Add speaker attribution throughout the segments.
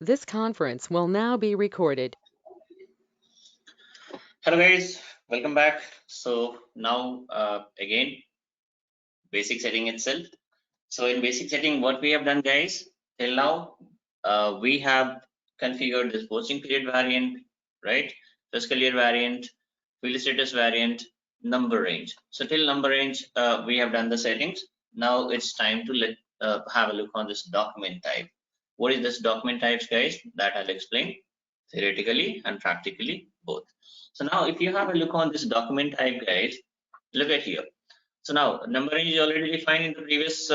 Speaker 1: This conference will now be recorded.
Speaker 2: Hello guys, welcome back. So now again basic setting itself. So in basic setting, what we have done guys till now, we have configured this posting period variant, right? Fiscal year variant, field status variant, number range. So till number range, we have done the settings. Now it's time to have a look on this document type. What is this document types guys? That I'll explain theoretically and practically both. So now if you have a look on this document type guys, look at here. So now number range is already defined in the previous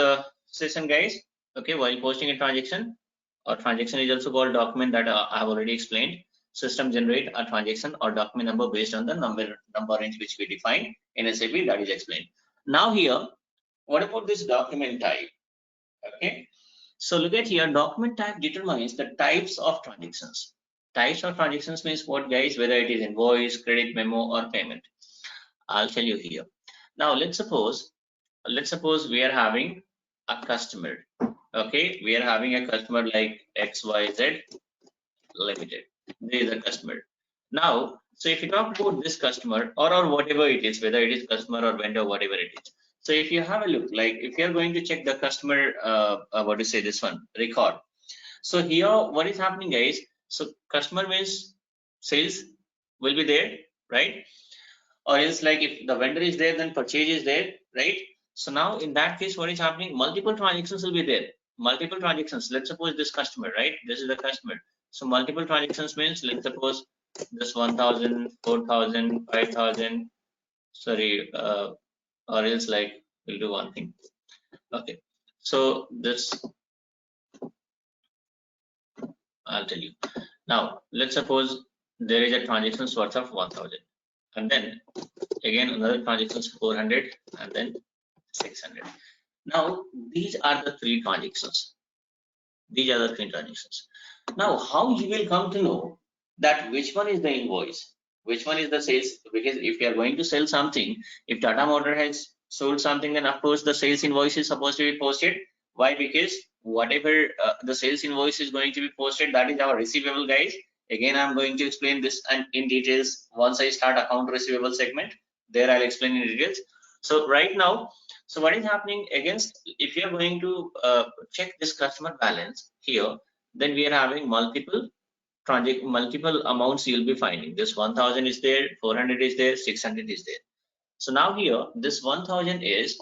Speaker 2: session guys. Okay, while posting a transaction, or transaction is also called document, that I have already explained. System generate a transaction or document number based on the number range which we define in SAP, that is explained. Now here, what about this document type? Okay, so look at here, document type determines the types of transactions. Types of transactions means what guys? Whether it is invoice, credit memo, or payment. I'll tell you here. Now let's suppose we are having a customer. Okay, we are having a customer like XYZ Limited. There is a customer. Now, so if you talk about this customer, or whatever it is, whether it is customer or vendor, whatever it is. So if you have a look, like if you are going to check the customer, what to say, this one record. So here, what is happening, guys? So customer means sales will be there, right? Or else like if the vendor is there, then purchase is there, right? So now in that case, what is happening? Multiple transactions will be there. Multiple transactions. Let's suppose this customer, right? This is the customer. So multiple transactions means, let's suppose this 1,000, 4,000, 5,000. Sorry, or else like we'll do one thing. Okay. So this, I'll tell you. Now let's suppose there is a transaction worth of 1,000, and then again another transaction 400, and then 600. Now these are the three transactions. These are the three transactions. Now how you will come to know that which one is the invoice, which one is the sales? Because if you are going to sell something, if Tata Motor has sold something, then of course the sales invoice is supposed to be posted. Why? Because whatever the sales invoice is going to be posted, that is our receivable guys. Again, I'm going to explain this and in details once I start account receivable segment. There I'll explain in details. So right now, so what is happening against, if you are going to check this customer balance here, then we are having multiple amounts you'll be finding. This 1,000 is there, 400 is there, 600 is there. So now here, this 1,000 is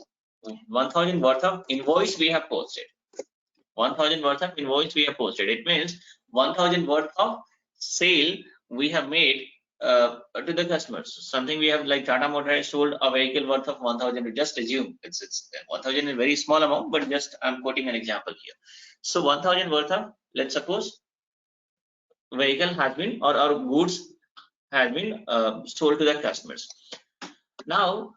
Speaker 2: 1,000 worth of invoice we have posted. 1,000 worth of invoice we have posted. It means 1,000 worth of sale we have made to the customers. Something we have, like Tata Motor has sold a vehicle worth of 1,000. Just assume it's 1,000 is a very small amount, but just I'm quoting an example here. So 1,000 worth of, let's suppose, vehicle has been, or goods has been sold to the customers. Now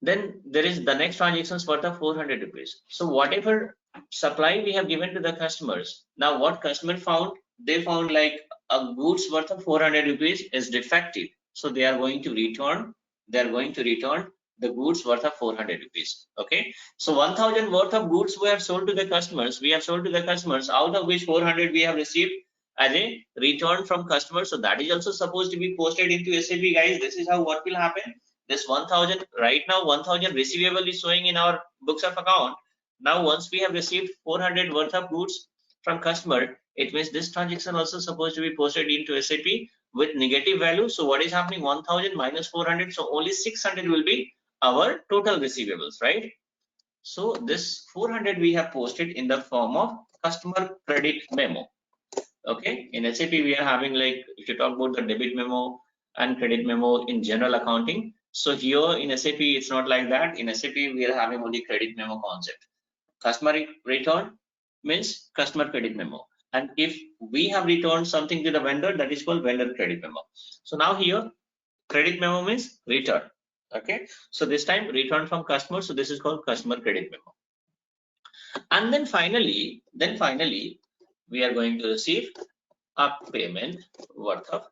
Speaker 2: then there is the next transactions worth of 400 rupees. So whatever supply we have given to the customers, now what customer found, they found like a goods worth of 400 rupees is defective, so they are going to return the goods worth of 400 rupees. Okay, so 1,000 worth of goods we have sold to the customers, out of which 400 we have received as a return from customers. So that is also supposed to be posted into SAP guys. This is how what will happen. This 1,000, right now 1,000 receivable is showing in our books of account. Now once we have received 400 worth of goods from customer, it means this transaction also supposed to be posted into SAP with negative value. So what is happening? 1,000 minus 400, so only 600 will be our total receivables, right? So this 400 we have posted in the form of customer credit memo. Okay, in SAP we are having, like if you talk about the debit memo and credit memo in general accounting, so here in SAP it's not like that. In SAP we are having only credit memo concept. Customer return means customer credit memo, and if we have returned something to the vendor, that is called vendor credit memo. So now here credit memo means return. Okay, so this time return from customer, so this is called customer credit memo. And then finally we are going to receive a payment worth of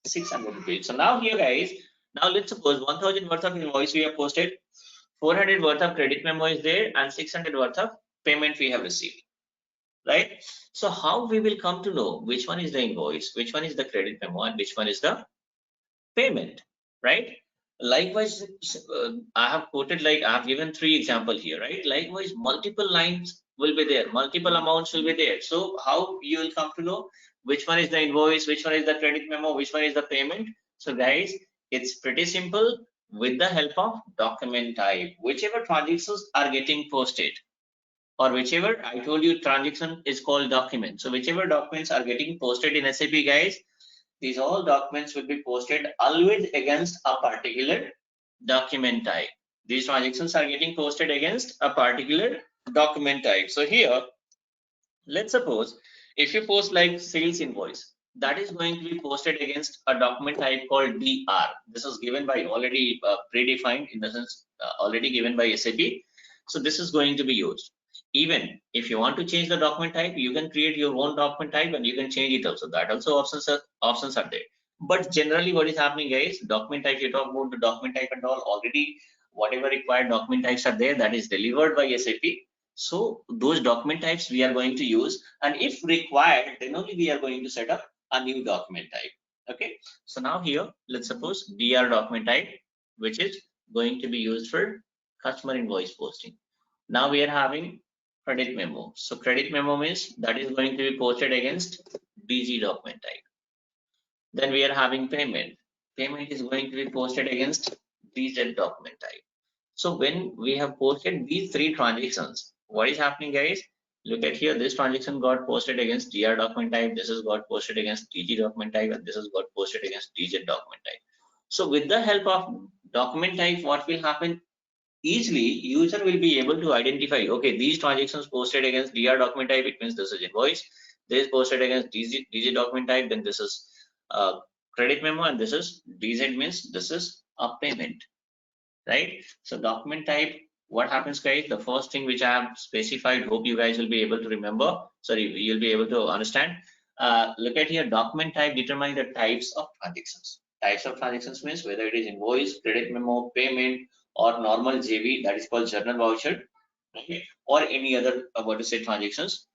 Speaker 2: 600 rupees. So now here guys, now let's suppose 1,000 worth of invoice we have posted, 400 worth of credit memo is there, and 600 worth of payment we have received. right? So how we will come to know which one is the invoice, which one is the credit memo, and which one is the payment, right? Likewise, I have quoted, like I have given 3 examples here, right? Likewise, multiple lines will be there, multiple amounts will be there. So how you will come to know which one is the invoice, which one is the credit memo, which one is the payment? So guys, it's pretty simple. With the help of document type, whichever transactions are getting posted, or whichever I told you transaction is called document. So whichever documents are getting posted in SAP, guys, these all documents will be posted always against a particular document type. These transactions are getting posted against a particular document type. So here, let's suppose if you post like sales invoice, that is going to be posted against a document type called DR. This is given by already predefined, in the sense already given by SAP. So this is going to be used. Even if you want to change the document type, you can create your own document type and you can change it also. That also options are there. But generally what is happening, guys, document type, you talk about the document type and all, already whatever required document types are there, that is delivered by SAP. So those document types we are going to use, and if required, then only we are going to set up a new document type. Okay, so now here, let's suppose DR document type, which is going to be used for customer invoice posting. Now we are having credit memo. So credit memo means that is going to be posted against DG document type. Then we are having payment. Payment is going to be posted against DZ document type. So when we have posted these 3 transactions, what is happening, guys? Look at here, this transaction got posted against DR document type, this has got posted against DG document type, and this has got posted against DZ document type. So with the help of document type, what will happen? Easily, user will be able to identify, okay, these transactions posted against DR document type, it means this is invoice. This is posted against DG document type, then this is credit memo, and this is DZ means this is a payment, right? So document type, what happens, guys? The first thing which I have specified, hope you guys will be able to remember. Sorry, you'll be able to understand. Look at here, document type determine the types of transactions. Types of transactions means whether it is invoice, credit memo, payment, or normal JV, that is called journal voucher, okay, or any other what to say transactions.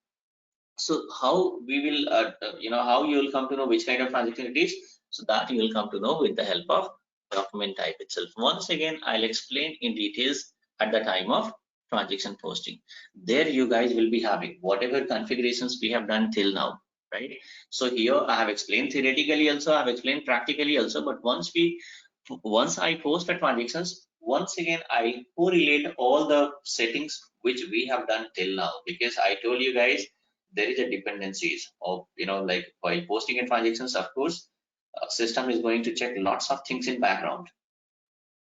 Speaker 2: So how we will, how you will come to know which kind of transaction it is? So that you will come to know with the help of document type itself. Once again, I'll explain in details at the time of transaction posting. There you guys will be having whatever configurations we have done till now, right? So here I have explained theoretically also, I have explained practically also, but once I post the transactions, once again I correlate all the settings which we have done till now, because I told you guys there is a dependencies of, like while posting in transactions, of course, system is going to check lots of things in background.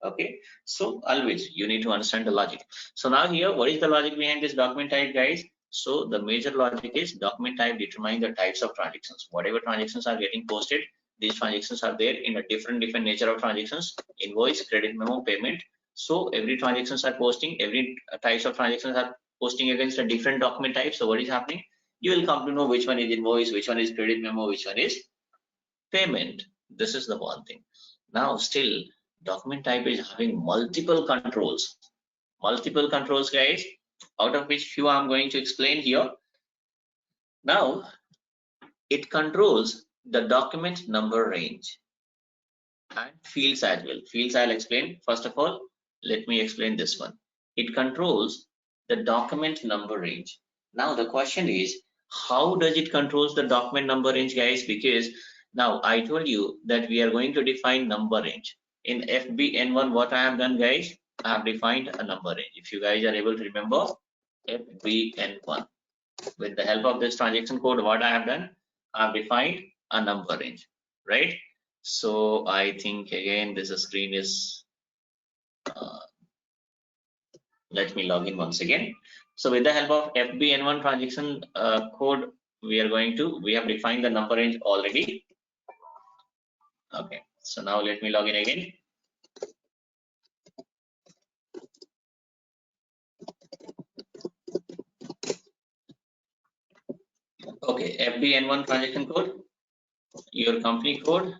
Speaker 2: Okay, so always you need to understand the logic. So now here, what is the logic behind this document type, guys? So the major logic is document type determine the types of transactions. Whatever transactions are getting posted, these transactions are there in a different nature of transactions: invoice, credit memo, payment. So every transactions are posting, every types of transactions are posting against a different document type. So what is happening? You will come to know which one is invoice, which one is credit memo, which one is payment. This is the one thing. Now still, document type is having multiple controls, guys, out of which few I'm going to explain here. Now it controls the document number range and fields as well. Fields I'll explain. First of all, let me explain this one. It controls the document number range. Now the question is, how does it controls the document number range, guys? Because now I told you that we are going to define number range. In FBN1, what I have done, guys, I have defined a number range. If you guys are able to remember FBN1, with the help of this transaction code, what I have done, I have defined a number range, right? So I think again this screen is, let me log in once again. So with the help of FBN1 transaction code, we have defined the number range already. Okay, so now let me log in again. Okay, FBN1 transaction code, your company code,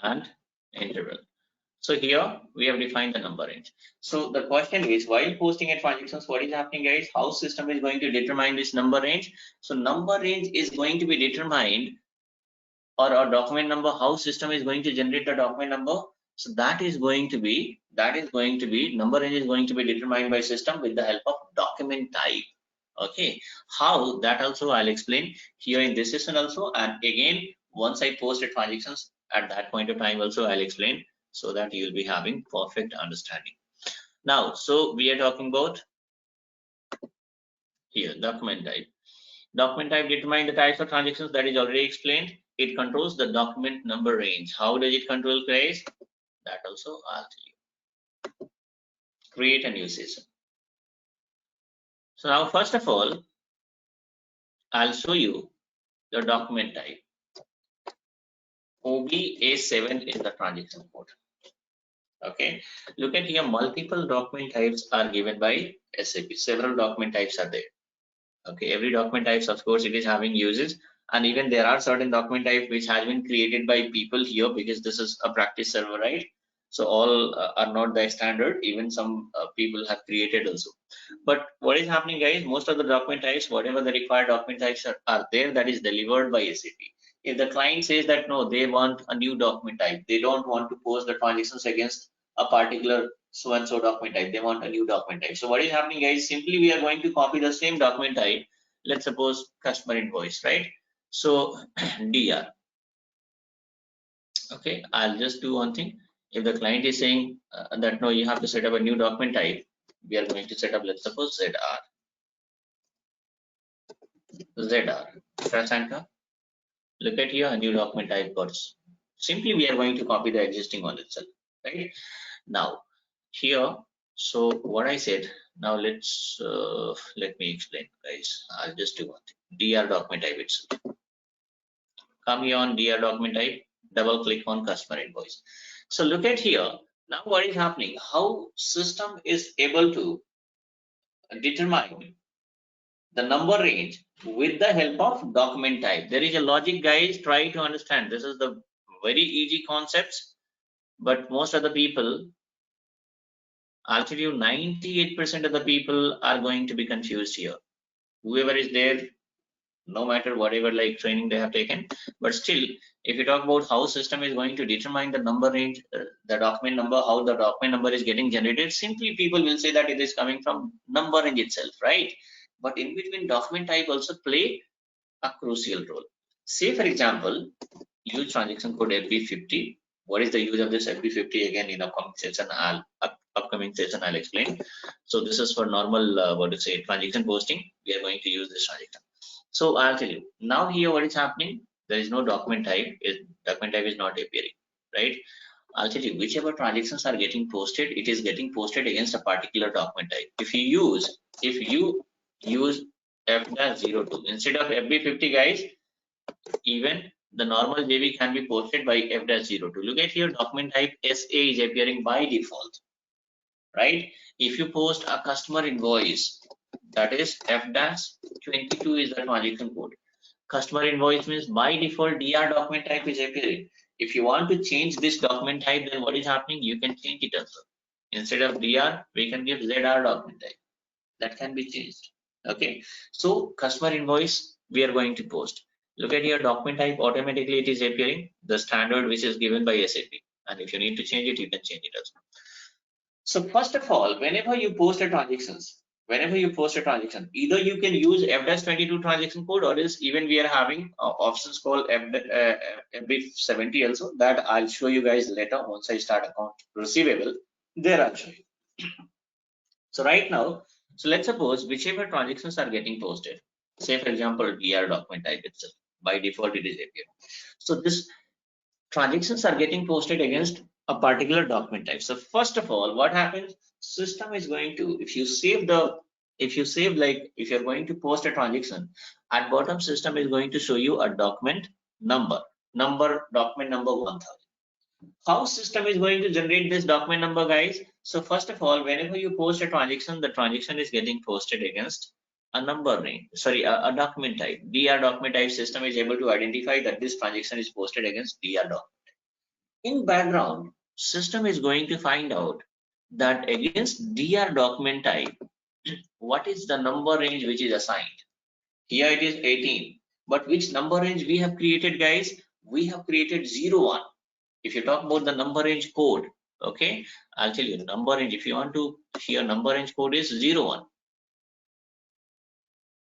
Speaker 2: and interval. So here we have defined the number range. So the question is, while posting a transactions, what is happening, guys? How system is going to determine this number range? So number range is going to be determined, or a document number, how system is going to generate the document number. So that is going to be number range is going to be determined by system with the help of document type. Okay, how, that also I'll explain here in this session also, and again once I post a transactions at that point of time also I'll explain, so that you'll be having perfect understanding. Now, so we are talking about here document type. Document type determine the types of transactions, that is already explained. It controls the document number range. How does it control, guys? That also I'll tell you. Create a new session. So now first of all, I'll show you the document type. OBA7 is the transaction code. Okay, look at here, multiple document types are given by SAP. Several document types are there. Okay, every document types, of course, it is having uses, and even there are certain document type which has been created by people here, because this is a practice server, right? So all are not the standard, even some people have created also. But what is happening, guys, most of the document types, whatever the required document types are there, that is delivered by SAP. If the client says that no, they want a new document type, they don't want to post the transactions against a particular so and so document type, they want a new document type. So what is happening, guys, simply we are going to copy the same document type. Let's suppose customer invoice, right? So DR. Okay, I'll just do one thing. If the client is saying that no, you have to set up a new document type, we are going to set up, let's suppose ZR. Press enter. Look at here, a new document type codes. Simply we are going to copy the existing one itself, right? Now here, so what I said, now let me explain, guys. I'll just do one thing. DR document type itself. Come here on DR document type, double click on customer invoice. So look at here. Now what is happening? How system is able to determine the number range with the help of document type. There is a logic, guys. Try to understand. This is the very easy concepts, but most of the people, I'll tell you, 98% of the people are going to be confused here. Whoever is there, no matter whatever like training they have taken, but still, if you talk about how system is going to determine the number range, the document number, how the document number is getting generated, simply people will say that it is coming from number range itself, right? But in between, document type also play a crucial role. Say for example, use transaction code FB50. What is the use of this FB50? Again, in upcoming session I'll explain. So this is for normal transaction posting. We are going to use this transaction. So I'll tell you now here what is happening. There is no document type. Document type is not appearing, right? I'll tell you, whichever transactions are getting posted, it is getting posted against a particular document type. If you use F-02 instead of FB50, guys, even the normal JV can be posted by F-02. Look at here, document type SA is appearing by default, right? If you post a customer invoice, that is F-22 is the transaction code. Customer invoice means by default DR document type is appearing. If you want to change this document type, then what is happening? You can change it also. Instead of DR, we can give ZR document type. That can be changed. Okay. So customer invoice we are going to post. Look at here, document type, automatically it is appearing the standard which is given by SAP. And if you need to change it, you can change it also. So first of all, whenever you post a transaction, either you can use F-22 transaction code, or else even we are having options called FB70 also, that I'll show you guys later once I start account receivable. There I'll show you. So right now, so let's suppose whichever transactions are getting posted, say for example, DR document type itself, by default it is appearing. So this transactions are getting posted against a particular document type. So first of all, what happens? System is going to, if you're going to post a transaction, at bottom system is going to show you a document number, document number 1000. How system is going to generate this document number, guys? So first of all, whenever you post a transaction, the transaction is getting posted against a number range, a document type. DR document type system is able to identify that this transaction is posted against DR document. In background, system is going to find out that against DR document type, what is the number range which is assigned. Here it is 18, but which number range we have created, guys? We have created 01. If you talk about the number range code, okay, I'll tell you number range. If you want to hear number range code is 01,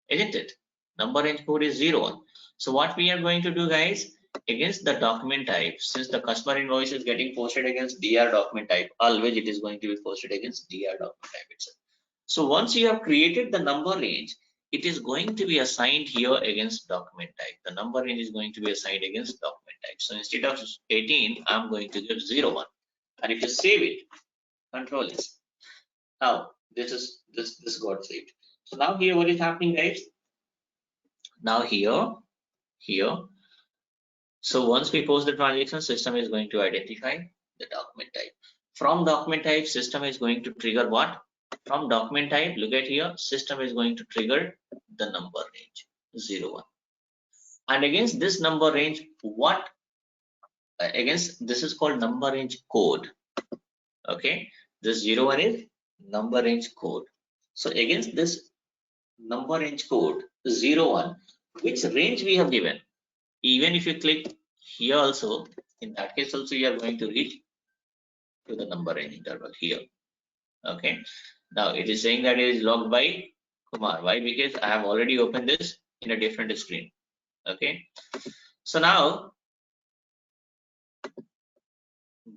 Speaker 2: isn't it? Number range code is 01. So what we are going to do, guys, against the document type, since the customer invoice is getting posted against DR document type, always it is going to be posted against DR document type itself. So once you have created the number range, it is going to be assigned here against document type. The number range is going to be assigned against document type. So instead of 18, I'm going to give 01. And if you save it, control S. Now this got saved. So now here what is happening, guys? Now here. So once we post the transaction, system is going to identify the document type. From document type, system is going to trigger what? From document type, look at here, system is going to trigger the number range 01. And against this number range, what? Against this is called number range code. Okay, this 01 is number range code. So against this number range code 01, which range we have given? Even if you click here also, in that case also you are going to reach to the number range interval here. Okay, now it is saying that it is logged by Kumar. Why? Because I have already opened this in a different screen. Okay, so now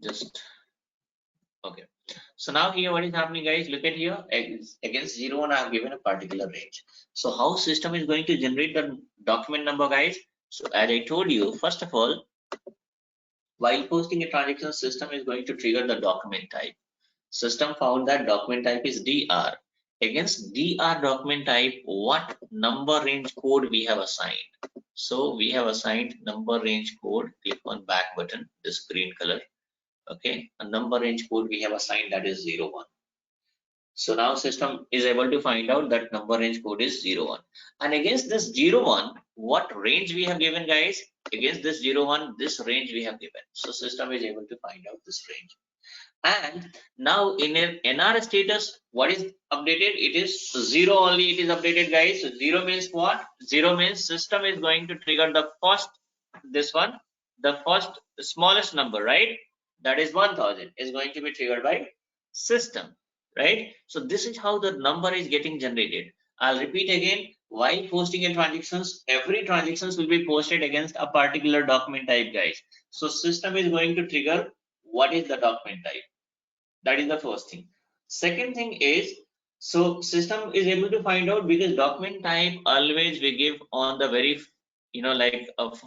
Speaker 2: just okay. So now here what is happening, guys? Look at here, against 01 I have given a particular range. So how system is going to generate the document number, guys? So as I told you, first of all, while posting a transaction, system is going to trigger the document type. System found that document type is DR. Against DR document type, what number range code we have assigned? So we have assigned number range code. Click on back button, this green color. Okay, a number range code we have assigned, that is 01. So now system is able to find out that number range code is 01. And against this 01, what range we have given, guys? Against this 01, this range we have given. So system is able to find out this range. And now in an NR status, what is updated? It is 0 only, it is updated, guys. So 0 means what? 0 means system is going to trigger the first, this one, the first smallest number, right? That is 1000 is going to be triggered by system, right? So this is how the number is getting generated. I'll repeat again, while posting a transactions, every transactions will be posted against a particular document type, guys. So system is going to trigger what is the document type. That is the first thing. Second thing is, so system is able to find out, because document type always we give on the very, like of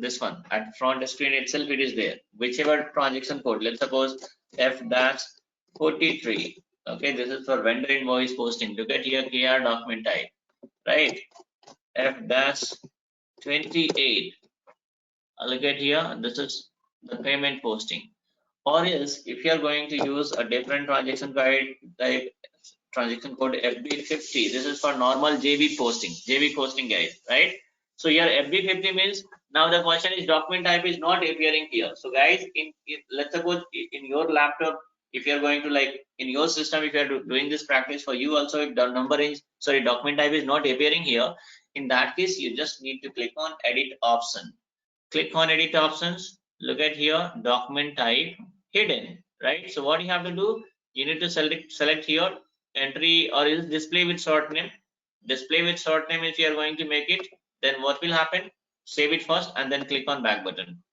Speaker 2: this one at front screen itself, it is there. Whichever transaction code, let's suppose F-43. Okay, this is for vendor invoice posting. Look at here, KR document type, right? F-28. Look at here, this is the payment posting. Or else, if you are going to use a different transaction guide type transaction code FB50, this is for normal JV posting guys, right? So here FB50 means, now the question is document type is not appearing here. So guys, let's suppose in your laptop, if you are going to, like, in your system, if you are doing this practice for you also, if the number range, sorry, document type is not appearing here, in that case you just need to click on edit option. Click on edit options. Look at here, document type hidden, right? So what you have to do, you need to select here entry, or is display with short name. Display with short name, if you are going to make it, then what will happen? Save it first and then click on back button.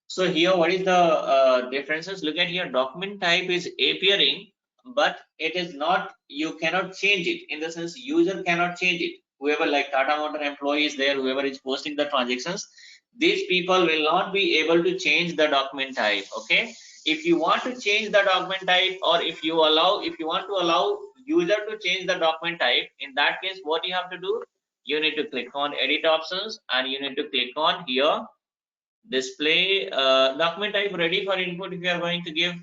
Speaker 2: So here what is the differences? Look at here, document type is appearing, but it is not, you cannot change it, in the sense user cannot change it. Whoever, like Tata Motor employee is there, whoever is posting the transactions, these people will not be able to change the document type. Okay, if you want to change the document type, or if you want to allow user to change the document type, in that case what you have to do, you need to click on edit options and you need to click on here display document type ready for input. If you are going to give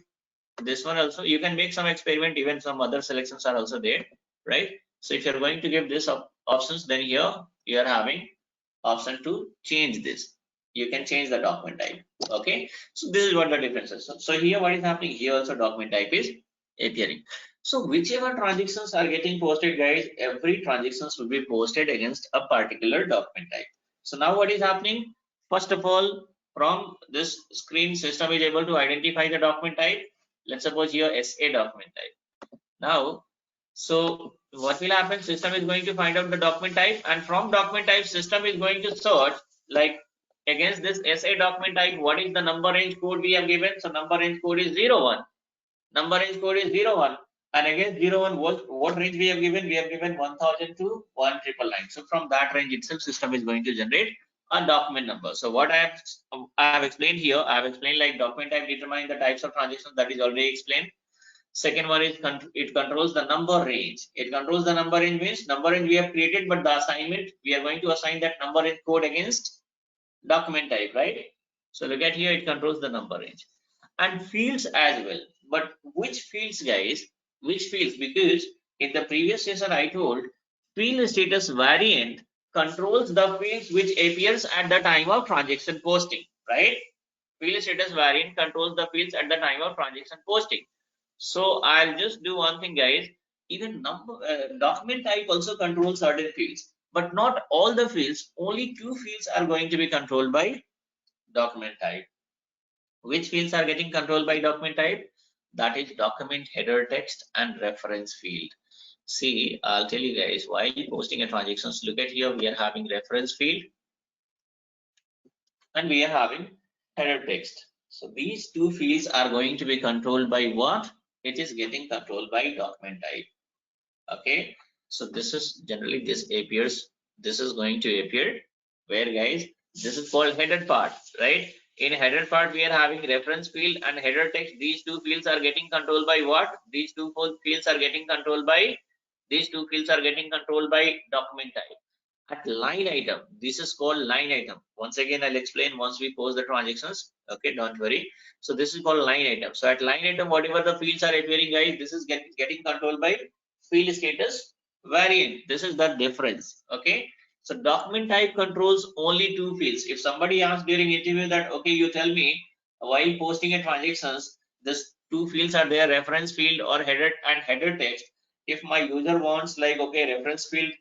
Speaker 2: this one also, you can make some experiment, even some other selections are also there, right? So if you are going to give this options, then here you are having option to change this. You can change the document type. Okay, so this is what the difference is. So here what is happening, here also document type is appearing. So whichever transactions are getting posted, guys, every transactions will be posted against a particular document type. So now what is happening, first of all, from this screen, system is able to identify the document type. Let's suppose here SA document type. Now, so what will happen, system is going to find out the document type, and from document type system is going to search like against this SA document type, what is the number range code we have given. So number range code is 01, number range code is 01, and against 01 what range we have given, we have given 1000 to 1999. So from that range itself system is going to generate a document number. So what I have explained here, I have explained like document type determine the types of transactions, that is already explained. Second one is it controls the number range. It controls the number range means number range we have created, but the assignment we are going to assign that number range code against document type, right? So look at here, it controls the number range and fields as well. But which fields, guys? Which fields? Because in the previous session I told field status variant controls the fields which appears at the time of transaction posting, right? Field status variant controls the fields at the time of transaction posting. So I'll just do one thing, guys. Even document type also controls certain fields, but not all the fields. Only two fields are going to be controlled by document type. Which fields are getting controlled by document type? That is document header text and reference field. See, I'll tell you guys, while posting a transactions, look at here, we are having reference field and we are having header text. So these two fields are going to be controlled by what? It is getting controlled by document type. Okay, so this is generally, this appears, this is going to appear where, guys, this is called header part, right? In header part we are having reference field and header text. These two fields are getting controlled by what? These two fields are getting controlled by document type. At line item, this is called line item. Once again I'll explain once we post the transactions, okay, don't worry. So this is called line item. So at line item, whatever the fields are appearing, guys, this is getting controlled by field status variant. This is the difference. Okay, so document type controls only two fields. If somebody asks during interview that, okay, you tell me while posting a transactions, this two fields are there, reference field or header and header text. If my user wants like, okay, reference field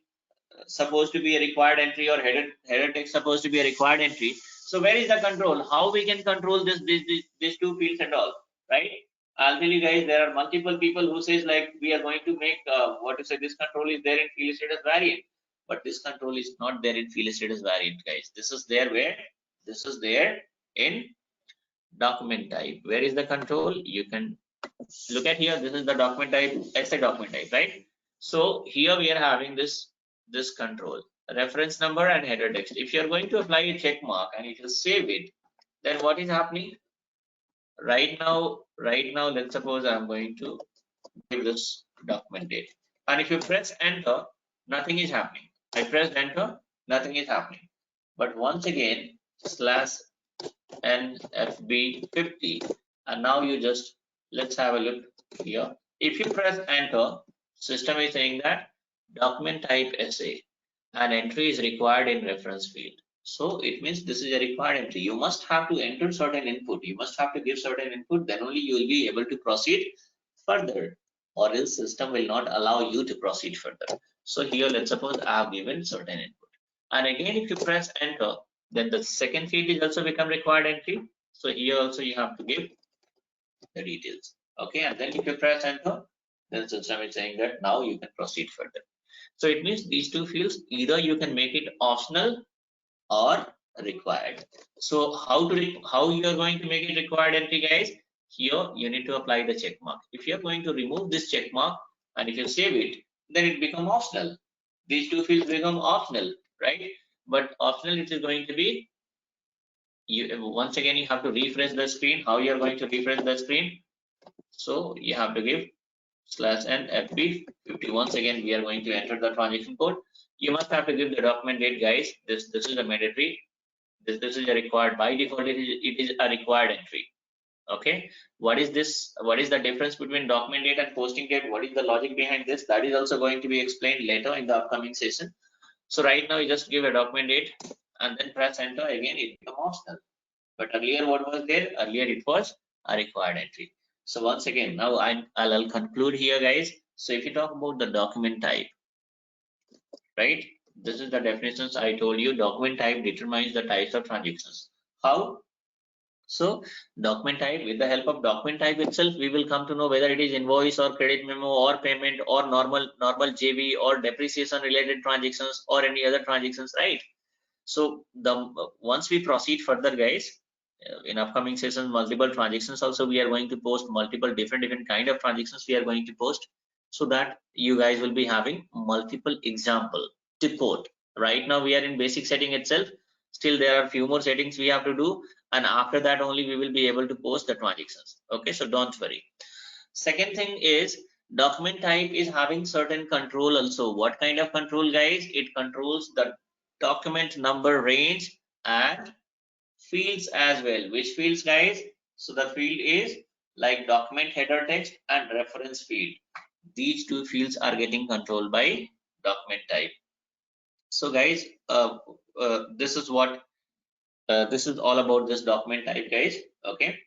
Speaker 2: supposed to be a required entry or header text supposed to be a required entry, so where is the control? How we can control these two fields and all, right? I'll tell you guys, there are multiple people who says like we are going to make what to say, this control is there in field status variant, but this control is not there in field status variant, guys. This is there where? This is there in document type. Where is the control? You can look at here, this is the document type, SA document type, right? So here we are having this control, reference number and header text. If you are going to apply a check mark and if you save it, then what is happening right now? Let's suppose I'm going to give this document date, and if you press enter, nothing is happening. I pressed enter, nothing is happening. But once again /NFB50, and now you just, let's have a look here. If you press enter, system is saying that document type SA, an entry is required in reference field. So it means this is a required entry. You must have to enter certain input. You must have to give certain input. Then only you will be able to proceed further, or else system will not allow you to proceed further. So here, let's suppose I have given certain input, and again if you press enter, then the second field is also become required entry. So here also you have to give the details. Okay, and then if you press enter, then system is saying that now you can proceed further. So it means these two fields, either you can make it optional or required. So how you are going to make it required entry, guys? Here you need to apply the check mark. If you are going to remove this check mark and if you save it, then it become optional. These two fields become optional, right? But optional, it is going to be, once again you have to refresh the screen. How you are going to refresh the screen? So you have to give /NFB50. Once again we are going to enter the transaction code. You must have to give the document date, guys. This is a mandatory. This is a required. By default it is a required entry. Okay, what is this? What is the difference between document date and posting date? What is the logic behind this? That is also going to be explained later in the upcoming session. So right now you just give a document date and then press enter. Again it becomes optional. But earlier what was there? Earlier it was a required entry. So once again, now I'll conclude here, guys. So if you talk about the document type, right? This is the definitions I told you. Document type determines the types of transactions. How? So document type, with the help of document type itself, we will come to know whether it is invoice or credit memo or payment or normal JV or depreciation related transactions or any other transactions, right? So the once we proceed further, guys, in upcoming sessions, multiple transactions also we are going to post, multiple different kind of transactions we are going to post, so that you guys will be having multiple example to quote. Right now we are in basic setting itself. Still there are few more settings we have to do, and after that only we will be able to post the transactions. Okay, so don't worry. Second thing is, document type is having certain control also. What kind of control, guys? It controls the document number range and fields as well. Which fields, guys? So the field is like document header text and reference field. These two fields are getting controlled by document type. So guys, this is what this is all about, this document type, guys. Okay,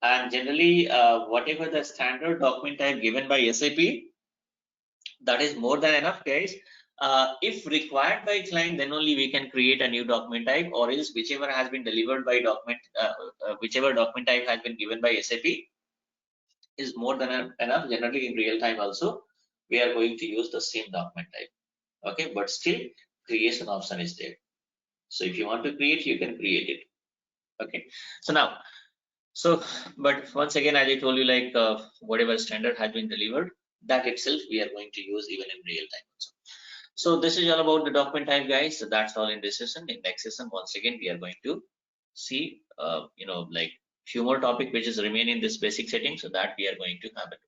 Speaker 2: and generally whatever the standard document type given by SAP, that is more than enough, guys. If required by client, then only we can create a new document type, or else whichever has been delivered by document, whichever document type has been given by SAP is more than enough. Generally in real time also we are going to use the same document type. Okay, but still creation option is there. So if you want to create, you can create it. Okay, so now, so but once again, as I told you, like whatever standard has been delivered, that itself we are going to use even in real time also. So this is all about the document type, guys. So that's all in this session. In next session, once again, we are going to see like few more topic which is remain in this basic setting, so that we are going to have it.